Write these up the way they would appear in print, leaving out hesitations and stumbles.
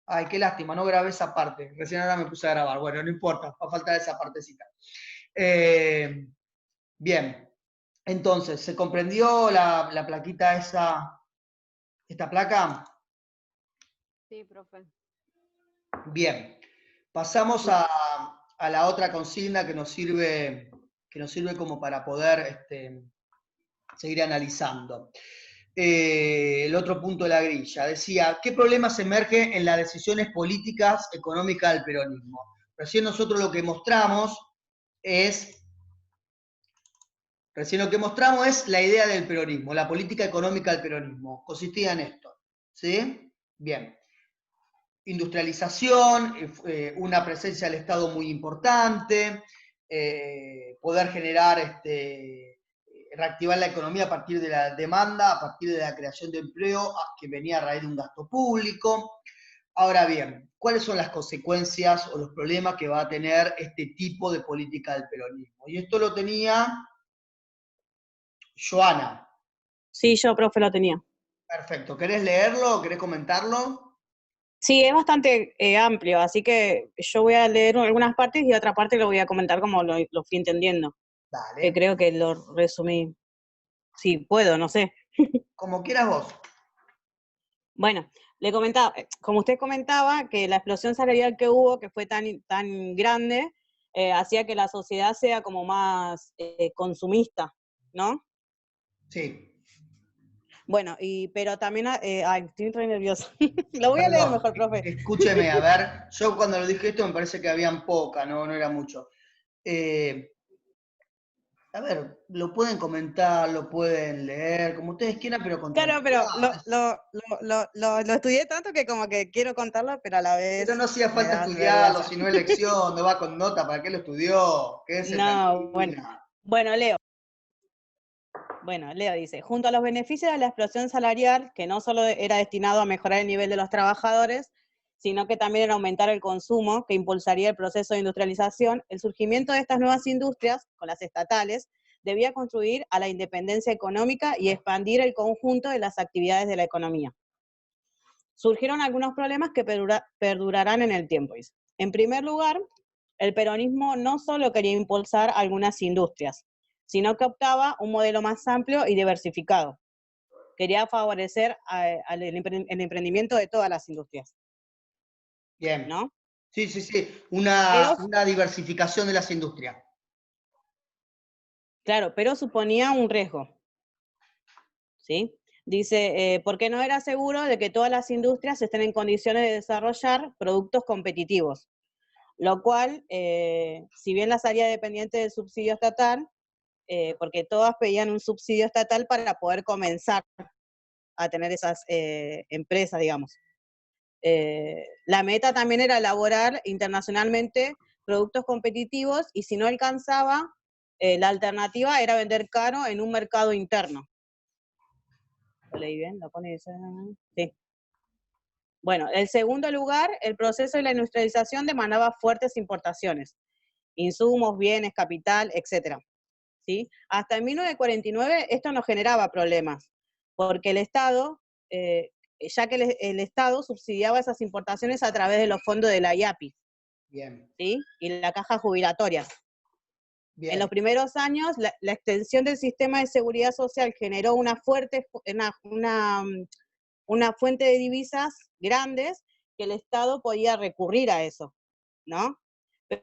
Ay, qué lástima, no grabé esa parte. Recién ahora me puse a grabar. Bueno, no importa, va a faltar esa partecita. Eh, bien, entonces, ¿se comprendió la plaquita esa, esta placa? Sí, profe. Bien, pasamos a la otra consigna que nos sirve como para poder seguir analizando. El otro punto de la grilla decía, ¿qué problemas emergen en las decisiones políticas económicas del peronismo? Recién nosotros lo que mostramos es, recién lo que mostramos es la idea del peronismo, la política económica del peronismo. Consistía en esto, ¿sí? Bien. Industrialización, una presencia del Estado muy importante, poder generar, reactivar la economía a partir de la demanda, a partir de la creación de empleo que venía a raíz de un gasto público. Ahora bien, ¿cuáles son las consecuencias o los problemas que va a tener este tipo de política del peronismo? Y esto lo tenía Joana. Sí, yo, profe, lo tenía. Perfecto. ¿Querés leerlo? ¿Querés comentarlo? Sí, es bastante amplio, así que yo voy a leer algunas partes y otra parte lo voy a comentar como lo fui entendiendo, que Dale. creo que lo resumí. Sí, puedo, no sé. Como quieras vos. Bueno, le comentaba, como usted comentaba, que la explosión salarial que hubo, que fue tan grande, hacía que la sociedad sea como más consumista, ¿no? Sí. Bueno, pero también, ay, estoy re nerviosa. Lo voy a leer Perdón, mejor, profe. escúcheme, a ver, yo cuando lo dije esto me parece que habían poca, no era mucho. Eh, a ver, lo pueden comentar, lo pueden leer, como ustedes quieran, pero con Claro, pero tranquilidad. lo estudié tanto que como que quiero contarlo, pero a la Pero no vez hacía me falta da estudiarlo, vergüenza. si no es lección, no va con nota, ¿para qué lo estudió? Quédese No, bueno. tranquila. Bueno, leo. Bueno, Leo dice, junto a los beneficios de la explosión salarial, que no solo era destinado a mejorar el nivel de los trabajadores, sino que también era aumentar el consumo, que impulsaría el proceso de industrialización, el surgimiento de estas nuevas industrias, con las estatales, debía contribuir a la independencia económica y expandir el conjunto de las actividades de la economía. Surgieron algunos problemas que perdurarán en el tiempo. Dice. En primer lugar, el peronismo no solo quería impulsar algunas industrias, sino que optaba un modelo más amplio y diversificado. Quería favorecer el emprendimiento de todas las industrias, Bien. ¿no? Sí, sí, sí, Pero, una diversificación de las industrias. claro, pero suponía un riesgo, ¿sí? Dice, porque no era seguro de que todas las industrias estén en condiciones de desarrollar productos competitivos, lo cual, si bien las haría dependientes del subsidio estatal, porque todas pedían un subsidio estatal para poder comenzar a tener esas empresas, digamos. La meta también era elaborar internacionalmente productos competitivos y si no alcanzaba, la alternativa era vender caro en un mercado interno. ¿Lo leí bien? ¿Lo pone? Sí. Bueno, en segundo lugar, el proceso de la industrialización demandaba fuertes importaciones, insumos, bienes, capital, etcétera. ¿Sí? Hasta en 1949 esto no generaba problemas, porque el Estado, ya que el Estado subsidiaba esas importaciones a través de los fondos de la IAPI, Bien, ¿sí? Y la caja jubilatoria. En los bien, primeros años, la extensión del sistema de seguridad social generó una fuente de divisas grandes que el Estado podía recurrir a eso, ¿no?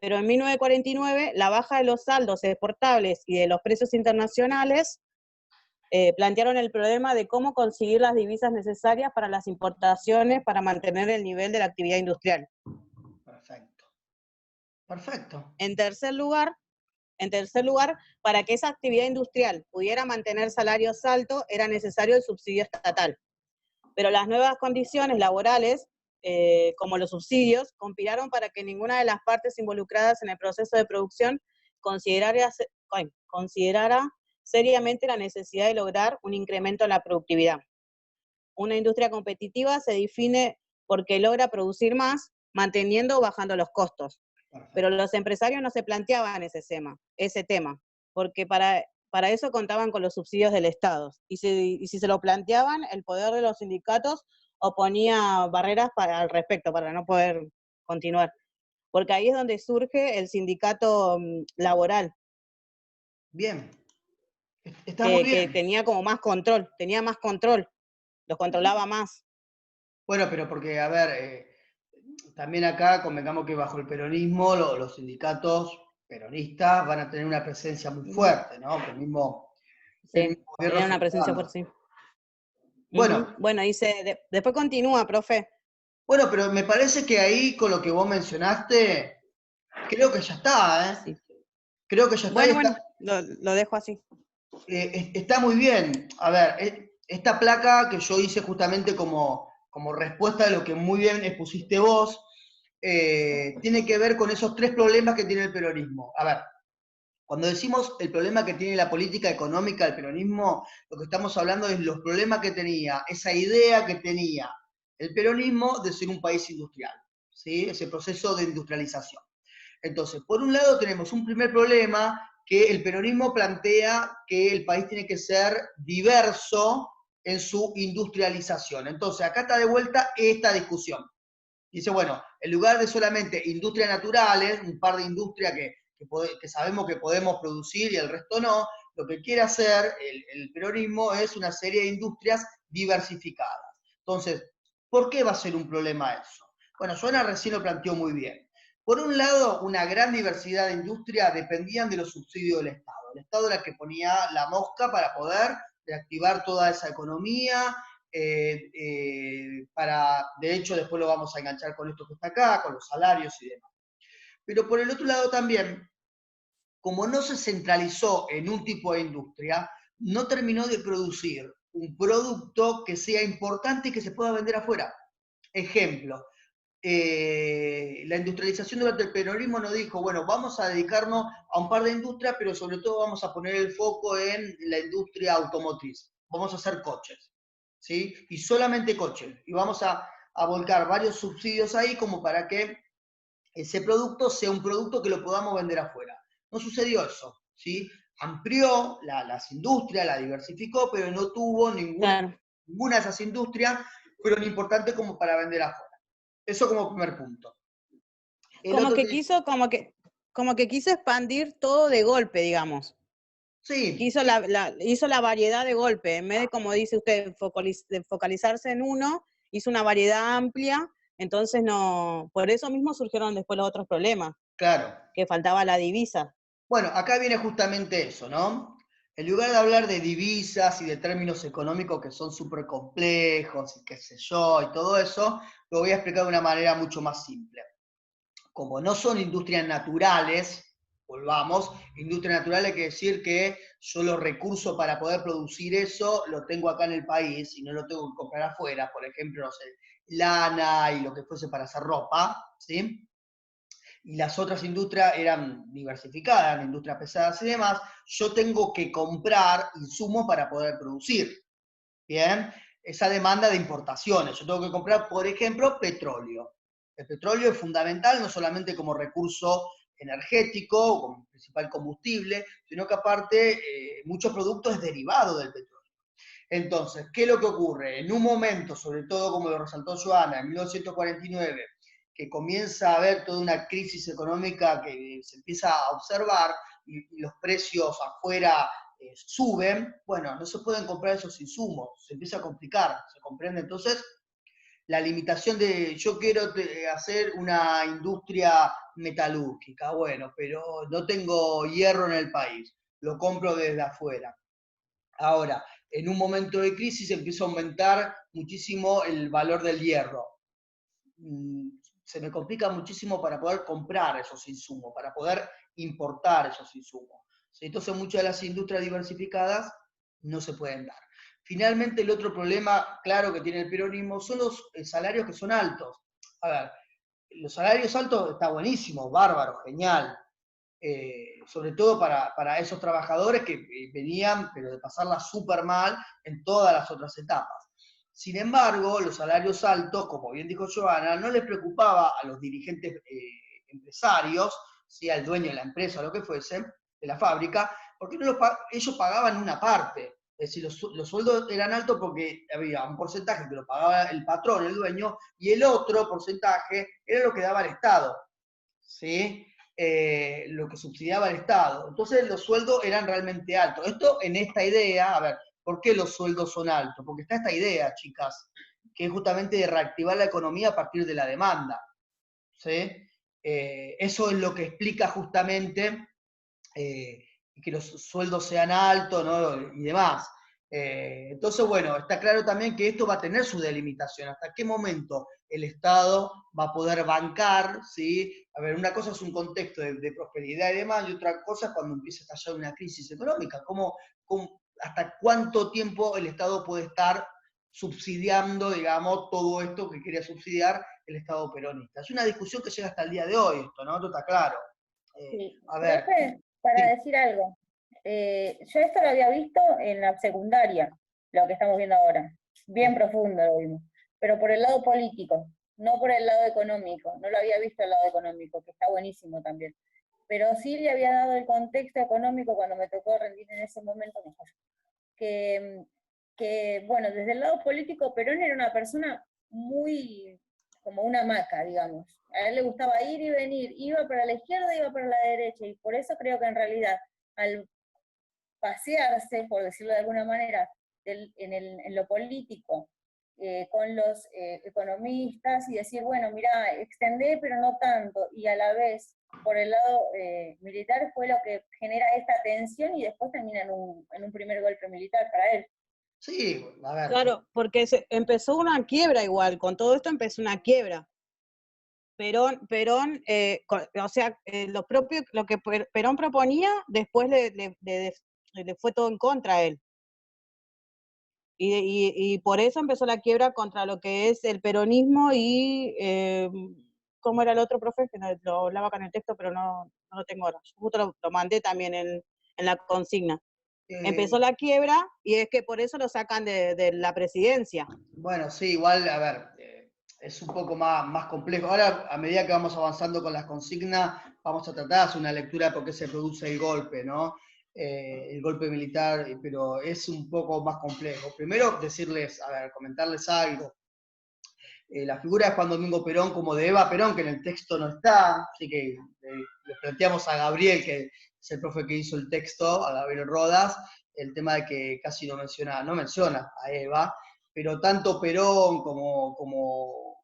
Pero en 1949, la baja de los saldos exportables y de los precios internacionales plantearon el problema de cómo conseguir las divisas necesarias para las importaciones para mantener el nivel de la actividad industrial. perfecto. Perfecto. En tercer lugar, para que esa actividad industrial pudiera mantener salarios altos, era necesario el subsidio estatal. Pero las nuevas condiciones laborales, como los subsidios, conspiraron para que ninguna de las partes involucradas en el proceso de producción considerara seriamente la necesidad de lograr un incremento en la productividad. Una industria competitiva se define porque logra producir más, manteniendo o bajando los costos. Pero Perfecto. los empresarios no se planteaban ese tema, porque para eso contaban con los subsidios del Estado. Y si se lo planteaban, el poder de los sindicatos o ponía barreras al respecto para no poder continuar. Porque ahí es donde surge el sindicato laboral, Bien, está muy que bien. tenía más control, los controlaba más. Bueno, pero porque, a ver, también acá convengamos que bajo el peronismo los sindicatos peronistas van a tener una presencia muy Ujú. fuerte, ¿no? El Sí, mismo gobierno tenía se una está presencia dando. fuerte, sí. Bueno, Ujú. Bueno, dice, después continúa, profe. bueno, pero me parece que ahí con lo que vos mencionaste, creo que ya está, ¿eh? Sí. Creo que ya está y Bueno, bueno, lo dejo así. está muy bien. A ver, esta placa que yo hice justamente como respuesta de lo que muy bien expusiste vos, tiene que ver con esos tres problemas que tiene el peronismo. A ver, cuando decimos el problema que tiene la política económica del peronismo, lo que estamos hablando es los problemas que tenía, esa idea que tenía el peronismo de ser un país industrial, ¿sí? Ese proceso de industrialización. Entonces, por un lado tenemos un primer problema que el peronismo plantea que el país tiene que ser diverso en su industrialización. Entonces, acá está de vuelta esta discusión. Dice, bueno, en lugar de solamente industrias naturales, un par de industrias que sabemos que podemos producir y el resto no, lo que quiere hacer el peronismo es una serie de industrias diversificadas. Entonces, ¿por qué va a ser un problema eso? Bueno, Joana recién lo planteó muy bien. Por un lado, una gran diversidad de industrias dependían de los subsidios del Estado. El Estado era el que ponía la mosca para poder reactivar toda esa economía, de hecho, después lo vamos a enganchar con esto que está acá, con los salarios y demás. Pero por el otro lado también, como no se centralizó en un tipo de industria, no terminó de producir un producto que sea importante y que se pueda vender afuera. Ejemplo, la industrialización durante el peronismo nos dijo, bueno, vamos a dedicarnos a un par de industrias, pero sobre todo vamos a poner el foco en la industria automotriz. Vamos a hacer coches, ¿sí? Y solamente coches. Y vamos a volcar varios subsidios ahí como para que ese producto sea un producto que lo podamos vender afuera. No sucedió eso, ¿sí? Amplió las industrias, la diversificó, pero no tuvo Claro. ninguna de esas industrias fueron importantes como para vender afuera. Eso como primer punto. El Como otro que quiso, como que quiso expandir todo de golpe, digamos. sí, Hizo la variedad de golpe, en vez de, como dice usted, de focalizarse en uno, hizo una variedad amplia, entonces no, por eso mismo surgieron después los otros problemas, claro. que faltaba la divisa. Bueno, acá viene justamente eso, ¿no? En lugar de hablar de divisas y de términos económicos que son súper complejos y qué sé yo y todo eso, lo voy a explicar de una manera mucho más simple. Como no son industrias naturales, volvamos, industria natural hay que decir que yo los recursos para poder producir eso lo tengo acá en el país y no lo tengo que comprar afuera, por ejemplo, no sé, lana y lo que fuese para hacer ropa, ¿sí? Y las otras industrias eran diversificadas, eran industrias pesadas y demás, yo tengo que comprar insumos para poder producir, ¿bien? Esa demanda de importaciones. Yo tengo que comprar, por ejemplo, petróleo. El petróleo es fundamental no solamente como recurso energético, como principal combustible, sino que aparte muchos productos es derivado del petróleo. Entonces, ¿qué es lo que ocurre? En un momento, sobre todo como lo resaltó Joana, en 1949, que comienza a haber toda una crisis económica que se empieza a observar y los precios afuera suben, bueno, no se pueden comprar esos insumos, se empieza a complicar, ¿se comprende? Entonces, la limitación de yo quiero hacer una industria metalúrgica, bueno, pero no tengo hierro en el país, lo compro desde afuera. Ahora, en un momento de crisis empieza a aumentar muchísimo el valor del hierro. Se me complica muchísimo para poder comprar esos insumos, para poder importar esos insumos. Entonces muchas de las industrias diversificadas no se pueden dar. Finalmente, el otro problema claro que tiene el peronismo son los salarios que son altos. A ver, los salarios altos está buenísimo, bárbaro, genial, sobre todo para esos trabajadores que venían, pero de pasarla súper mal en todas las otras etapas. Sin embargo, los salarios altos, como bien dijo Joana, no les preocupaba a los dirigentes empresarios, sea el dueño de la empresa o lo que fuese, de la fábrica, porque no ellos pagaban una parte. Es decir, los sueldos eran altos porque había un porcentaje que lo pagaba el patrón, el dueño, y el otro porcentaje era lo que daba el Estado, ¿sí? Lo que subsidiaba el Estado. Entonces los sueldos eran realmente altos. Esto en esta idea, a ver, ¿por qué los sueldos son altos? Porque está esta idea, chicas, que es justamente de reactivar la economía a partir de la demanda, ¿sí? Eso es lo que explica justamente que los sueldos sean altos, ¿no? Y demás. Entonces, bueno, está claro también que esto va a tener su delimitación. ¿Hasta qué momento el Estado va a poder bancar? ¿Sí? A ver, una cosa es un contexto de prosperidad y demás, y otra cosa es cuando empieza a estallar una crisis económica. ¿Hasta cuánto tiempo el Estado puede estar subsidiando, digamos, todo esto que quería subsidiar el Estado peronista? Es una discusión que llega hasta el día de hoy, esto, ¿no? Esto está claro. Sí. A ver, Profe, para sí. decir algo, yo esto lo había visto en la secundaria, lo que estamos viendo ahora. Bien profundo lo vimos. Pero por el lado político, no por el lado económico. No lo había visto el lado económico, que está buenísimo también. Pero sí le había dado el contexto económico cuando me tocó rendir en ese momento mejor. Que, bueno, desde el lado político, Perón era una persona muy como una hamaca, digamos. A él le gustaba ir y venir, iba para la izquierda, iba para la derecha, y por eso creo que en realidad, al pasearse, por decirlo de alguna manera, en lo político, con los economistas, y decir, bueno, mira, extendé, pero no tanto, y a la vez, por el lado militar, fue lo que genera esta tensión, y después termina en un primer golpe militar para él. Sí, a ver. Claro, porque empezó una quiebra igual, con todo esto empezó una quiebra. Perón, o sea, lo que Perón proponía, después le fue todo en contra a él. Y por eso empezó la quiebra contra lo que es el peronismo y, ¿cómo era el otro, profe? Que lo hablaba acá en el texto, pero no lo tengo ahora. Yo justo lo mandé también en la consigna. Empezó la quiebra y es que por eso lo sacan de la presidencia. Bueno, sí, igual, a ver, es un poco más complejo. Ahora, a medida que vamos avanzando con las consignas, vamos a tratar de hacer una lectura de por qué se produce el golpe, ¿no? El golpe militar, pero es un poco más complejo. Primero, decirles, a ver, comentarles algo. La figura de Juan Domingo Perón como de Eva Perón, que en el texto no está, así que le planteamos a Gabriel, que es el profe que hizo el texto, a Gabriel Rodas, el tema de que casi no menciona a Eva, pero tanto Perón como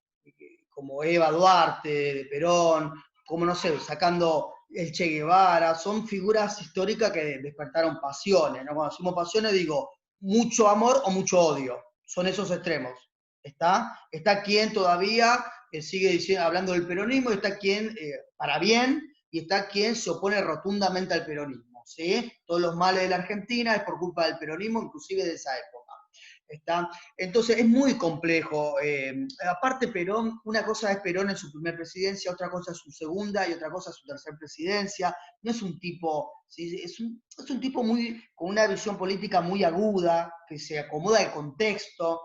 Eva Duarte de Perón, como no sé, sacando el Che Guevara, son figuras históricas que despertaron pasiones, ¿no? Cuando decimos pasiones digo, mucho amor o mucho odio, son esos extremos. Está quien todavía sigue diciendo, hablando del peronismo, está quien, para bien, y está quien se opone rotundamente al peronismo, ¿sí? Todos los males de la Argentina es por culpa del peronismo, inclusive de esa época. ¿Está? Entonces es muy complejo. Aparte Perón, una cosa es Perón en su primer presidencia, otra cosa es su segunda y otra cosa es su tercera presidencia. No es un tipo, ¿sí? es un tipo con una visión política muy aguda, que se acomoda al contexto.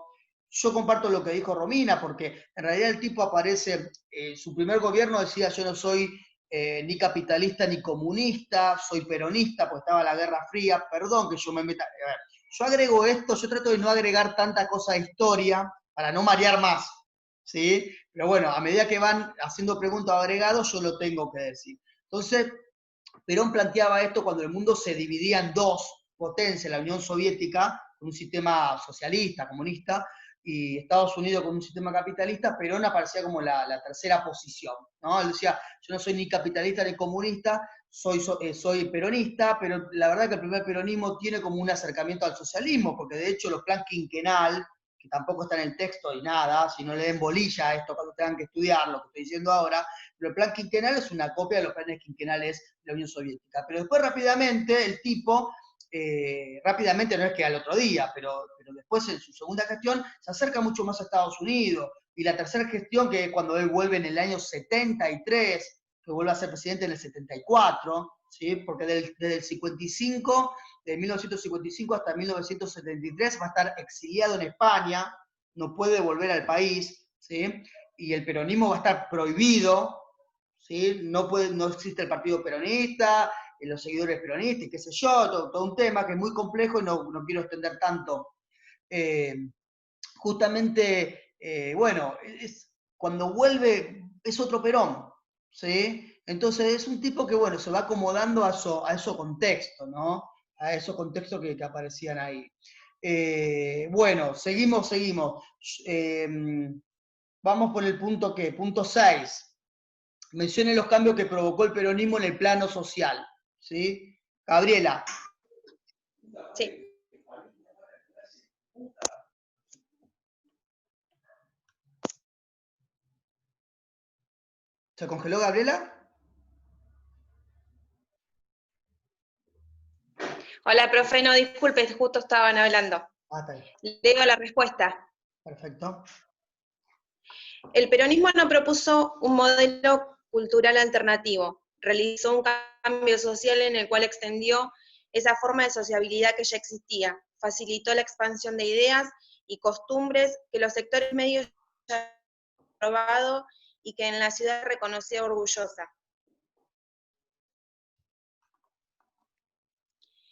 Yo comparto lo que dijo Romina, porque en realidad el tipo aparece, su primer gobierno decía yo no soy ni capitalista ni comunista, soy peronista, pues estaba la Guerra Fría, perdón que yo me meta, a ver, yo agrego esto, yo trato de no agregar tanta cosa de historia para no marear más, ¿sí? Pero bueno, a medida que van haciendo preguntas o agregados, yo lo tengo que decir. Entonces, Perón planteaba esto cuando el mundo se dividía en dos potencias, la Unión Soviética, con un sistema socialista, comunista, y Estados Unidos con un sistema capitalista. Perón aparecía como la tercera posición, ¿no? Él decía, yo no soy ni capitalista ni comunista, soy peronista, pero la verdad que el primer peronismo tiene como un acercamiento al socialismo, porque de hecho los plan quinquenal, que tampoco está en el texto y nada, si no le den bolilla a esto cuando tengan que estudiar lo que estoy diciendo ahora, pero el plan quinquenal es una copia de los planes quinquenales de la Unión Soviética. Pero después rápidamente el tipo, rápidamente no es que al otro día, pero después en su segunda gestión se acerca mucho más a Estados Unidos, y la tercera gestión, que es cuando él vuelve en el año 73, que vuelve a ser presidente en el 74, ¿sí? Porque desde el 55, de 1955 hasta 1973 va a estar exiliado en España, no puede volver al país, ¿sí? Y el peronismo va a estar prohibido, ¿sí? No existe el partido peronista, los seguidores peronistas, qué sé yo, todo un tema que es muy complejo y no quiero extender tanto. Justamente, bueno, cuando vuelve es otro Perón, ¿sí? Entonces es un tipo que, bueno, se va acomodando a esos contextos, ¿no? A esos contextos que aparecían ahí. Bueno, seguimos. Vamos por el punto, ¿qué? Punto 6. Mencione los cambios que provocó el peronismo en el plano social, ¿sí? Gabriela. Sí. ¿Se congeló Gabriela? Hola, profe, no, disculpe, justo estaban hablando. Está bien. Leo la respuesta. Perfecto. El peronismo no propuso un modelo cultural alternativo, realizó un cambio social en el cual extendió esa forma de sociabilidad que ya existía, facilitó la expansión de ideas y costumbres que los sectores medios ya han probado y que en la ciudad reconocía orgullosa.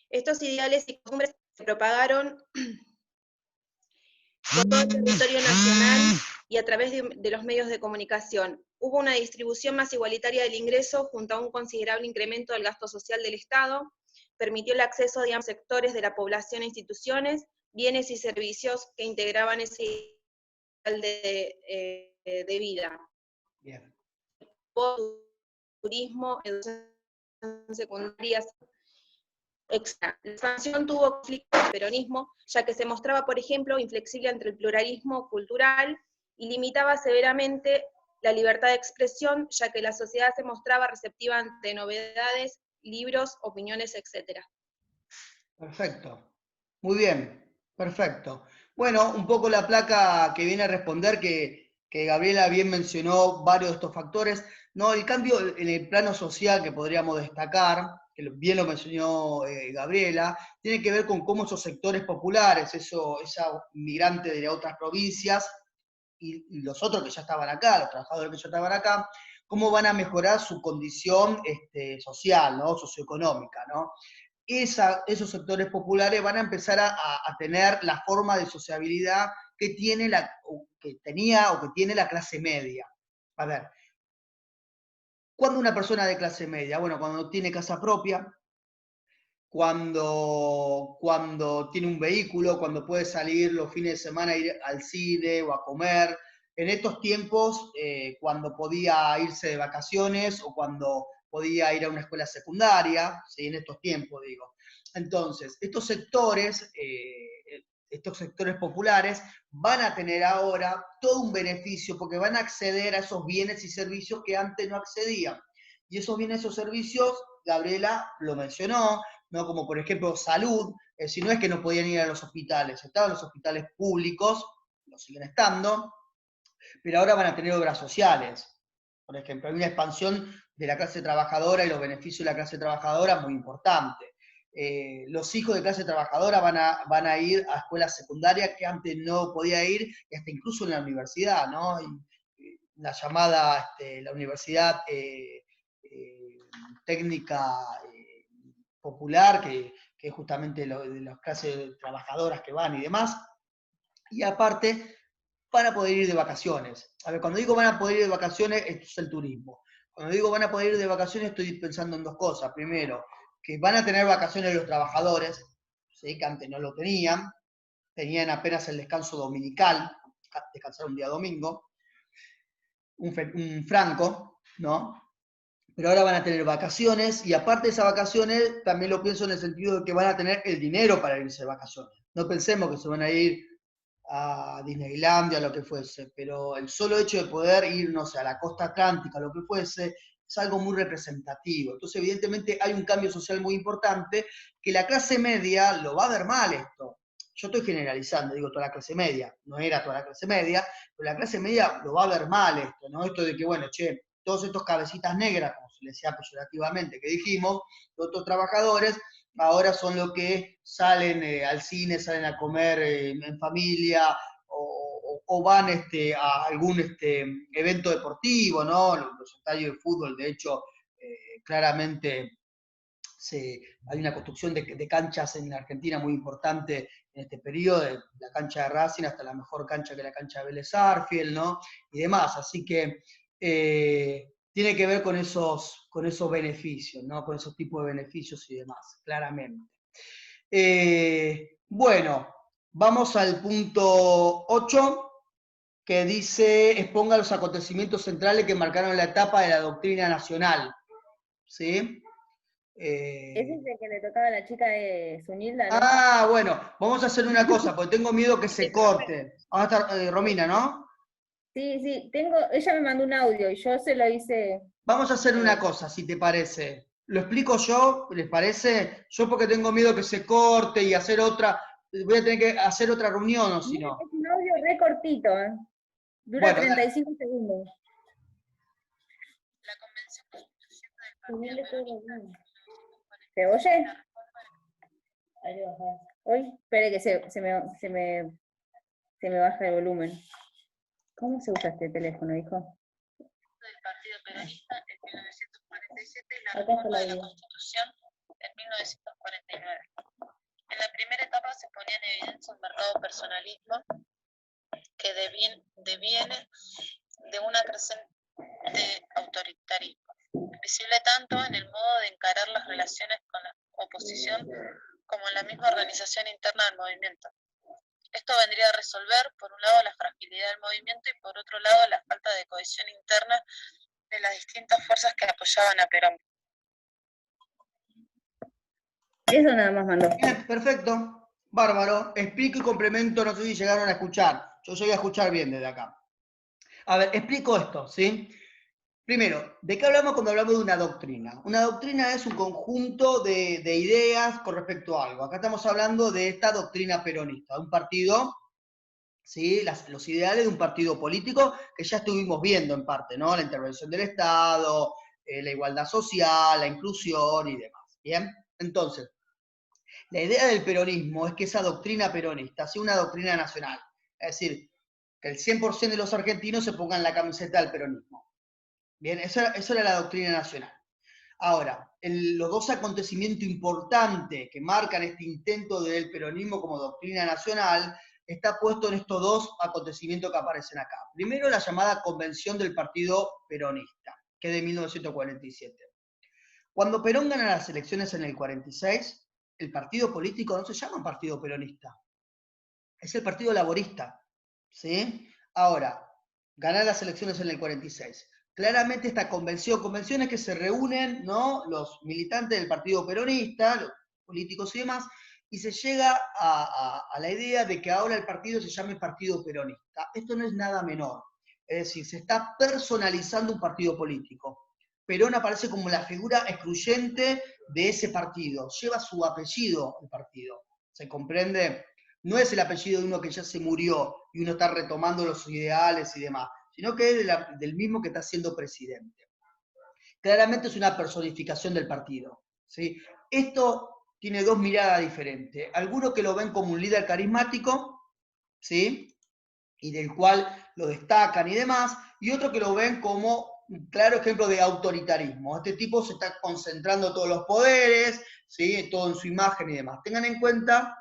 Estos ideales y costumbres se propagaron por todo el territorio nacional y a través de los medios de comunicación. Hubo una distribución más igualitaria del ingreso junto a un considerable incremento del gasto social del Estado, permitió el acceso de ambos sectores de la población a instituciones, bienes y servicios que integraban ese ideal de vida. Bien. Turismo, educación secundaria, extra. La expansión tuvo conflicto con el peronismo, ya que se mostraba, por ejemplo, inflexible ante el pluralismo cultural y limitaba severamente la libertad de expresión, ya que la sociedad se mostraba receptiva ante novedades, libros, opiniones, etc. Perfecto. Muy bien. Perfecto. Bueno, un poco la placa que viene a responder que Gabriela bien mencionó varios de estos factores. No, el cambio en el plano social que podríamos destacar, que bien lo mencionó Gabriela, tiene que ver con cómo esos sectores populares, esa migrantes de otras provincias y los otros que ya estaban acá, los trabajadores que ya estaban acá, cómo van a mejorar su condición social, ¿no? Socioeconómica, ¿no? Esos sectores populares van a empezar a tener la forma de sociabilidad que tenía o que tiene la clase media. A ver, ¿cuándo una persona de clase media? Bueno, cuando tiene casa propia, cuando tiene un vehículo, cuando puede salir los fines de semana a ir al cine o a comer. En estos tiempos, cuando podía irse de vacaciones o cuando podía ir a una escuela secundaria, ¿sí? En estos tiempos, digo. Entonces, estos sectores populares van a tener ahora todo un beneficio porque van a acceder a esos bienes y servicios que antes no accedían. Y esos bienes o servicios, Gabriela lo mencionó, ¿no? Como por ejemplo salud, si no es que no podían ir a los hospitales, estaban los hospitales públicos, lo siguen estando, pero ahora van a tener obras sociales. Por ejemplo, hay una expansión de la clase trabajadora y los beneficios de la clase trabajadora muy importante. Los hijos de clase trabajadora van a ir a escuelas secundarias que antes no podía ir, y hasta incluso en la universidad, ¿no? La llamada, la universidad técnica popular, que es justamente de las clases trabajadoras que van y demás, y aparte van a poder ir de vacaciones. A ver, cuando digo van a poder ir de vacaciones, esto es el turismo. Cuando digo van a poder ir de vacaciones, estoy pensando en dos cosas. Primero, que van a tener vacaciones los trabajadores, ¿sí? Que antes no lo tenían apenas el descanso dominical, descansar un día domingo, un franco, ¿no? Pero ahora van a tener vacaciones y aparte de esas vacaciones, también lo pienso en el sentido de que van a tener el dinero para irse de vacaciones. No pensemos que se van a ir a Disneylandia, lo que fuese, pero el solo hecho de poder irnos a la costa atlántica, lo que fuese, es algo muy representativo. Entonces, evidentemente, hay un cambio social muy importante que la clase media lo va a ver mal esto. Yo estoy generalizando, digo toda la clase media, no era toda la clase media, pero la clase media lo va a ver mal esto, ¿no? Esto de que, bueno, che, todos estos cabecitas negras, como se les decía peyorativamente, que dijimos, los otros trabajadores, ahora son los que salen al cine, salen a comer en familia, o van a algún evento deportivo, ¿no? Los estadios de fútbol, de hecho, claramente hay una construcción de canchas en la Argentina muy importante en este periodo, de la cancha de Racing hasta la mejor cancha que la cancha de Vélez Arfiel, ¿no? Y demás, así que tiene que ver con esos beneficios, ¿no? Con esos tipos de beneficios y demás, claramente. Bueno, vamos al punto 8, que dice, exponga los acontecimientos centrales que marcaron la etapa de la doctrina nacional. ¿Sí? Ese es el que le tocaba a la chica de Zunilda, ¿no? Ah, bueno, vamos a hacer una cosa, porque tengo miedo que se corte. Vamos a estar, Romina, ¿no? Sí, ella me mandó un audio y yo se lo hice. Vamos a hacer una cosa, si te parece. Lo explico yo, ¿les parece? Yo porque tengo miedo que se corte y hacer otra, voy a tener que hacer otra reunión o si no. Es un audio re cortito, ¿eh? Dura Bueno, 35 segundos. La convención. ¿Se oye? Ahí baja. Hoy, espere que se me baja el volumen. ¿Cómo se usa este teléfono, hijo? Del Partido Peronista en 1947 y la Acá está reforma la de la vida. Constitución en 1949. En la primera etapa se ponía en evidencia un marcado personalismo que deviene de una creciente autoritarismo, visible tanto en el modo de encarar las relaciones con la oposición como en la misma organización interna del movimiento. Esto vendría a resolver, por un lado, la fragilidad del movimiento y por otro lado, la falta de cohesión interna de las distintas fuerzas que apoyaban a Perón. Eso nada más mandó. bien, perfecto, bárbaro. Explico y complemento, no sé si llegaron a escuchar. Yo llegué a escuchar bien desde acá. A ver, explico esto, ¿sí? Primero, ¿de qué hablamos cuando hablamos de una doctrina? Una doctrina es un conjunto de ideas con respecto a algo. Acá estamos hablando de esta doctrina peronista, de un partido, ¿sí? Los ideales de un partido político que ya estuvimos viendo en parte, ¿no? La intervención del Estado, la igualdad social, la inclusión y demás. ¿Bien? Entonces, la idea del peronismo es que esa doctrina peronista sea una doctrina nacional. Es decir, que el 100% de los argentinos se pongan la camiseta del peronismo. Bien, esa era la doctrina nacional. Ahora, los dos acontecimientos importantes que marcan este intento del peronismo como doctrina nacional está puesto en estos dos acontecimientos que aparecen acá. Primero, la llamada Convención del Partido Peronista, que es de 1947. Cuando Perón gana las elecciones en el 46, el partido político no se llama Partido Peronista, es el Partido Laborista. ¿Sí? Ahora, ganar las elecciones en el 46. Claramente esta convenciones que se reúnen, ¿no? Los militantes del Partido Peronista, los políticos y demás, y se llega a la idea de que ahora el partido se llame Partido Peronista. Esto no es nada menor. Es decir, se está personalizando un partido político. Perón aparece como la figura excluyente de ese partido. Lleva su apellido el partido. ¿Se comprende? No es el apellido de uno que ya se murió y uno está retomando los ideales y demás, sino que es del mismo que está siendo presidente. Claramente es una personificación del partido, ¿sí? Esto tiene dos miradas diferentes. Algunos que lo ven como un líder carismático, ¿sí? Y del cual lo destacan y demás, y otros que lo ven como un claro ejemplo de autoritarismo. Este tipo se está concentrando todos los poderes, ¿sí? Todo en su imagen y demás. Tengan en cuenta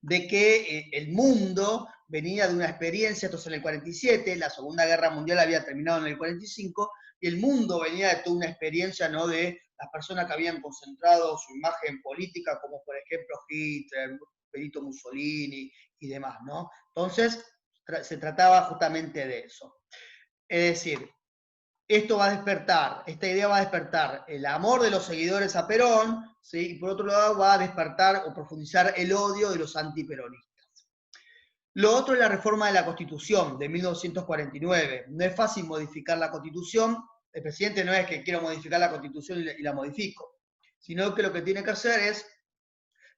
de que el mundo venía de una experiencia, esto es en el 47, la Segunda Guerra Mundial había terminado en el 45, y el mundo venía de toda una experiencia, ¿no? De las personas que habían concentrado su imagen política, como por ejemplo Hitler, Benito Mussolini y demás, ¿no? Entonces, se trataba justamente de eso. Es decir, esto va a despertar, esta idea va a despertar el amor de los seguidores a Perón, ¿sí? Y por otro lado va a despertar o profundizar el odio de los antiperonistas. Lo otro es la reforma de la Constitución de 1949. No es fácil modificar la Constitución. El presidente no es que quiero modificar la Constitución y la modifico, sino que lo que tiene que hacer es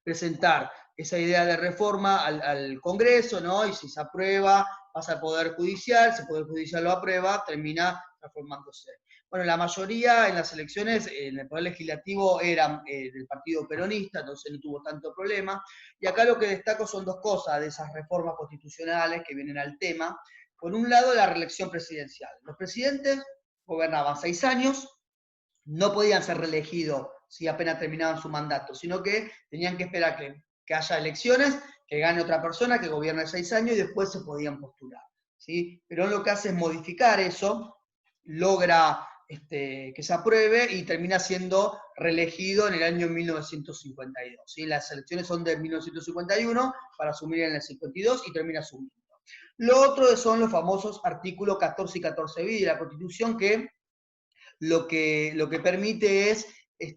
presentar esa idea de reforma al Congreso, ¿no? Y si se aprueba, pasa al Poder Judicial, si el Poder Judicial lo aprueba, termina transformándose. Bueno, la mayoría en las elecciones, en el Poder Legislativo, eran del Partido Peronista, entonces no tuvo tanto problema. Y acá lo que destaco son dos cosas de esas reformas constitucionales que vienen al tema. Por un lado, la reelección presidencial. Los presidentes gobernaban 6 años, no podían ser reelegidos si apenas terminaban su mandato, sino que tenían que esperar que haya elecciones, que gane otra persona, que gobierne 6 años y después se podían postular, ¿sí? Perón lo que hace es modificar eso, logra que se apruebe y termina siendo reelegido en el año 1952. ¿Sí? Las elecciones son de 1951 para asumir en el 52 y termina asumiendo. Lo otro son los famosos artículos 14 y 14b de la Constitución, que lo que permite es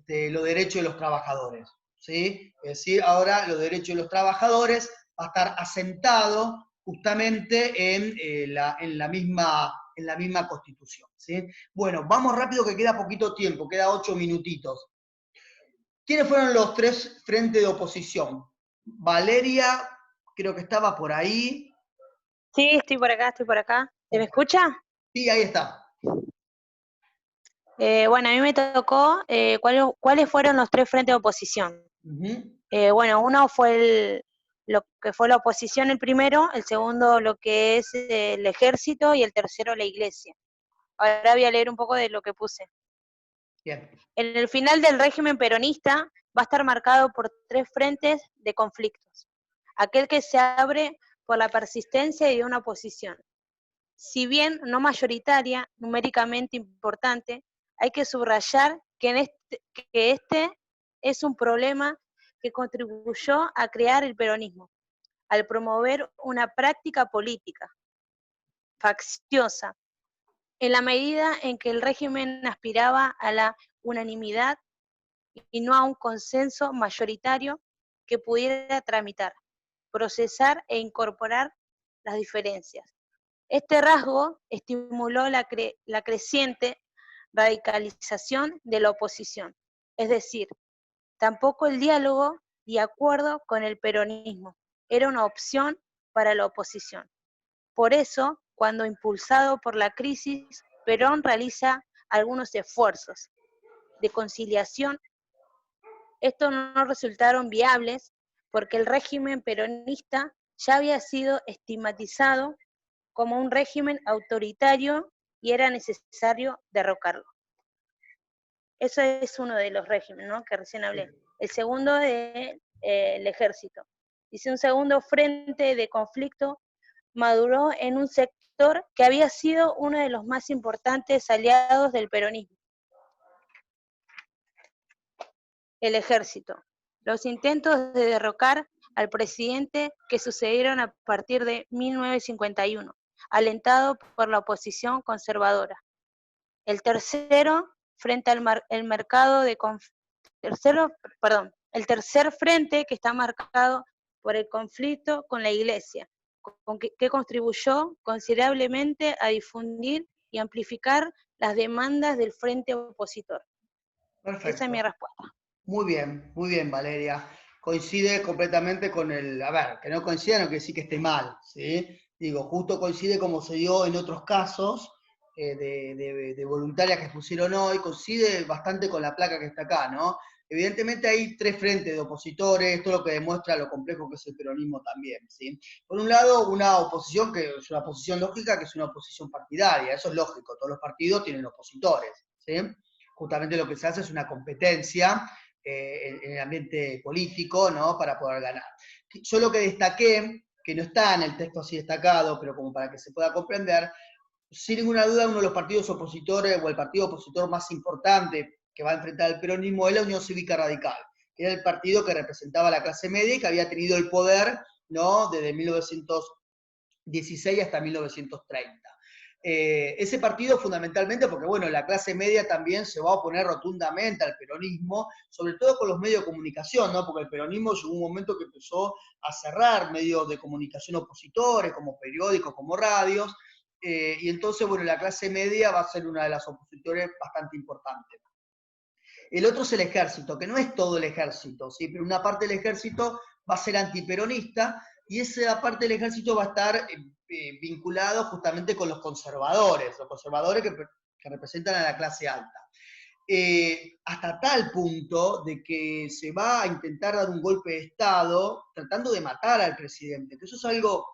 los derechos de los trabajadores. ¿Sí? Es decir, ahora los derechos de los trabajadores va a estar asentado justamente en la misma Constitución. ¿Sí? Bueno, vamos rápido que queda poquito tiempo, queda 8 minutitos. ¿Quiénes fueron los 3 frentes de oposición? Valeria, creo que estaba por ahí. Sí, estoy por acá, estoy por acá. ¿Se me escucha? Sí, ahí está. Bueno, a mí me tocó cuáles fueron los 3 frentes de oposición. Bueno, uno fue lo que fue la oposición el primero, el segundo lo que es el ejército y el tercero la iglesia. Ahora voy a leer un poco de lo que puse. Bien. En el final del régimen peronista va a estar marcado por 3 frentes de conflictos. Aquel que se abre por la persistencia de una oposición. Si bien no mayoritaria, numéricamente importante, hay que subrayar que este es un problema que contribuyó a crear el peronismo, al promover una práctica política facciosa, en la medida en que el régimen aspiraba a la unanimidad y no a un consenso mayoritario que pudiera tramitar, procesar e incorporar las diferencias. Este rasgo estimuló la creciente radicalización de la oposición, es decir, tampoco el diálogo y acuerdo con el peronismo era una opción para la oposición. Por eso, cuando impulsado por la crisis, Perón realiza algunos esfuerzos de conciliación. Estos no resultaron viables porque el régimen peronista ya había sido estigmatizado como un régimen autoritario y era necesario derrocarlo. Eso es uno de los regímenes, ¿no?, que recién hablé. El segundo es el ejército. Dice, un segundo frente de conflicto maduró en un sector que había sido uno de los más importantes aliados del peronismo. El ejército. Los intentos de derrocar al presidente que sucedieron a partir de 1951, alentado por la oposición conservadora. El tercero, frente al el tercer frente que está marcado por el conflicto con la Iglesia, que contribuyó considerablemente a difundir y amplificar las demandas del frente opositor. Perfecto. Esa es mi respuesta. Muy bien, Valeria. Coincide completamente con a ver, que no coincida no quiere decir que esté mal, ¿sí? Digo, justo coincide como se dio en otros casos de voluntarias que pusieron hoy, coincide bastante con la placa que está acá, ¿no? Evidentemente hay 3 frentes de opositores, esto es lo que demuestra lo complejo que es el peronismo también, ¿sí? Por un lado, una oposición que es una oposición lógica, que es una oposición partidaria, eso es lógico, todos los partidos tienen opositores, ¿sí? Justamente lo que se hace es una competencia en el ambiente político, ¿no?, para poder ganar. Yo lo que destaqué, que no está en el texto así destacado, pero como para que se pueda comprender, sin ninguna duda uno de los partidos opositores, o el partido opositor más importante que va a enfrentar el peronismo es la Unión Cívica Radical, que era el partido que representaba a la clase media y que había tenido el poder, ¿no?, desde 1916 hasta 1930. Ese partido fundamentalmente porque, bueno, la clase media también se va a oponer rotundamente al peronismo, sobre todo con los medios de comunicación, ¿no? Porque el peronismo llegó un momento que empezó a cerrar medios de comunicación opositores, como periódicos, como radios, y entonces, bueno, la clase media va a ser una de las opositores bastante importantes. El otro es el ejército, que no es todo el ejército, ¿sí? Pero una parte del ejército va a ser antiperonista, y esa parte del ejército va a estar vinculado justamente con los conservadores que representan a la clase alta. Hasta tal punto de que se va a intentar dar un golpe de Estado tratando de matar al presidente, que eso es algo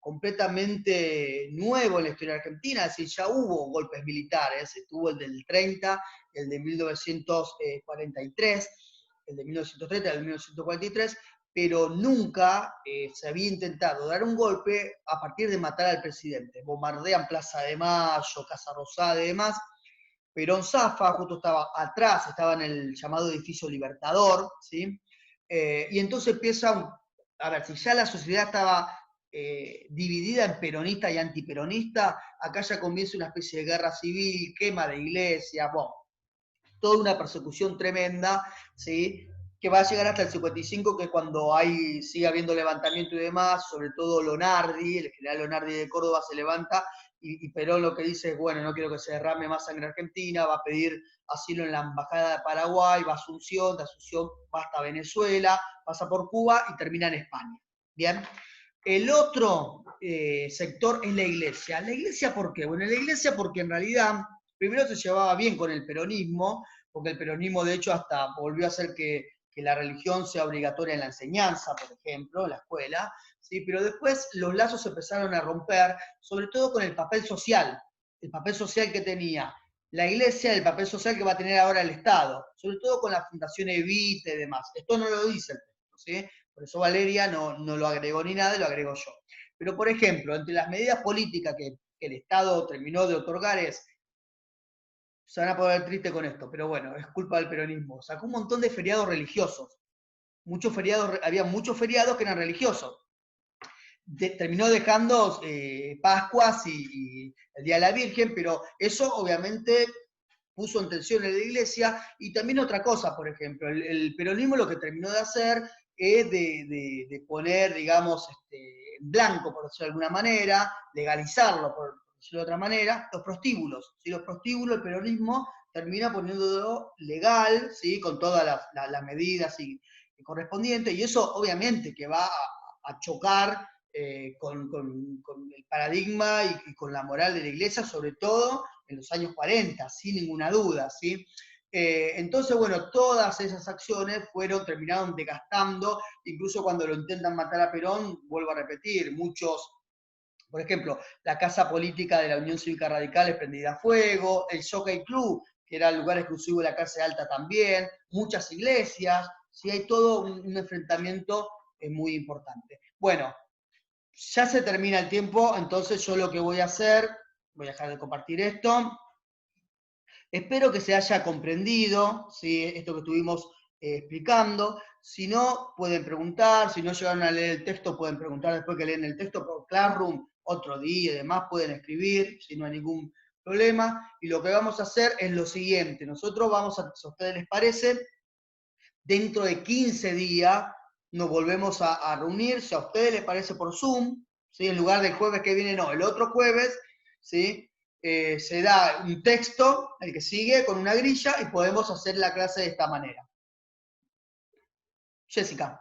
completamente nuevo en la historia argentina, es decir, ya hubo golpes militares, estuvo el del 30, el de 1943, el de 1930, el de 1943, pero nunca se había intentado dar un golpe a partir de matar al presidente. Bombardean Plaza de Mayo, Casa Rosada y demás. Perón zafa, justo estaba atrás, estaba en el llamado edificio Libertador, ¿sí? Y entonces empieza, a ver, si ya la sociedad estaba dividida en peronista y antiperonista, acá ya comienza una especie de guerra civil, quema de iglesias, bueno, toda una persecución tremenda, ¿sí? Que va a llegar hasta el 55, que es cuando sigue habiendo levantamiento y demás, sobre todo Lonardi, el general Lonardi de Córdoba se levanta, y Perón lo que dice es, bueno, no quiero que se derrame más sangre argentina, va a pedir asilo en la Embajada de Paraguay, va a Asunción, de Asunción va hasta Venezuela, pasa por Cuba y termina en España. Bien. El otro sector es la iglesia. ¿La iglesia por qué? Bueno, la iglesia porque en realidad primero se llevaba bien con el peronismo, porque el peronismo de hecho hasta volvió a hacer que la religión sea obligatoria en la enseñanza, por ejemplo, en la escuela, ¿sí? Pero después los lazos se empezaron a romper, sobre todo con el papel social que tenía la iglesia, el papel social que va a tener ahora el Estado, sobre todo con la Fundación Evita y demás. Esto no lo dice el texto, ¿sí? Por eso Valeria no lo agregó ni nada, lo agrego yo. Pero, por ejemplo, entre las medidas políticas que el Estado terminó de otorgar se van a poner tristes con esto, pero bueno, es culpa del peronismo. Sacó un montón de feriados religiosos. Había muchos feriados que eran religiosos. Terminó dejando Pascuas y el Día de la Virgen, pero eso obviamente puso en tensión en la iglesia. Y también otra cosa, por ejemplo, el peronismo lo que terminó de hacer es de poner, digamos, en blanco, por decirlo de alguna manera, legalizarlo, por decirlo de otra manera, los prostíbulos. ¿Sí? Los prostíbulos, el peronismo termina poniéndolo legal, ¿sí? Con todas las medidas correspondientes, y eso obviamente que va a chocar con el paradigma y con la moral de la iglesia, sobre todo en los años 40, sin ninguna duda, ¿sí? Entonces, bueno, todas esas acciones terminaron desgastando, incluso cuando lo intentan matar a Perón, vuelvo a repetir, muchos, por ejemplo, la casa política de la Unión Cívica Radical es prendida a fuego, el Jockey Club, que era el lugar exclusivo de la cárcel alta también, muchas iglesias, ¿sí? Hay todo un enfrentamiento muy importante. Bueno, ya se termina el tiempo, entonces yo lo que voy a hacer, voy a dejar de compartir esto. Espero que se haya comprendido, ¿sí? Esto que estuvimos explicando. Si no, pueden preguntar. Si no llegaron a leer el texto, pueden preguntar después que leen el texto por Classroom, otro día y demás, pueden escribir, si no hay ningún problema. Y lo que vamos a hacer es lo siguiente. Nosotros vamos a, si a ustedes les parece, dentro de 15 días nos volvemos a reunir, si a ustedes les parece por Zoom, ¿sí? En lugar del jueves que viene, no, el otro jueves, ¿sí? Se da un texto, el que sigue, con una grilla, y podemos hacer la clase de esta manera. Jessica.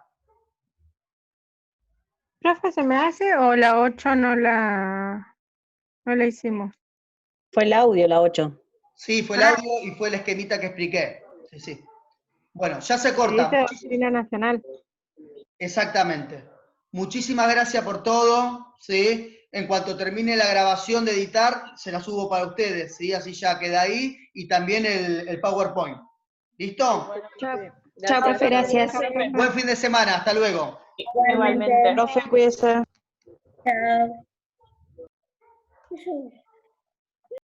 Profe, ¿se me hace o la 8 no la hicimos? Fue el audio, la 8. Sí, fue el audio y fue el esquemita que expliqué. Sí, sí. Bueno, ya se corta. Dice doctrina nacional. Exactamente. Muchísimas gracias por todo, ¿sí? En cuanto termine la grabación de editar, se la subo para ustedes, ¿sí? Así ya queda ahí, y también el PowerPoint. ¿Listo? Chao, profe, gracias. Buen fin de semana, hasta luego. Igualmente. Profe, cuídese. Chao.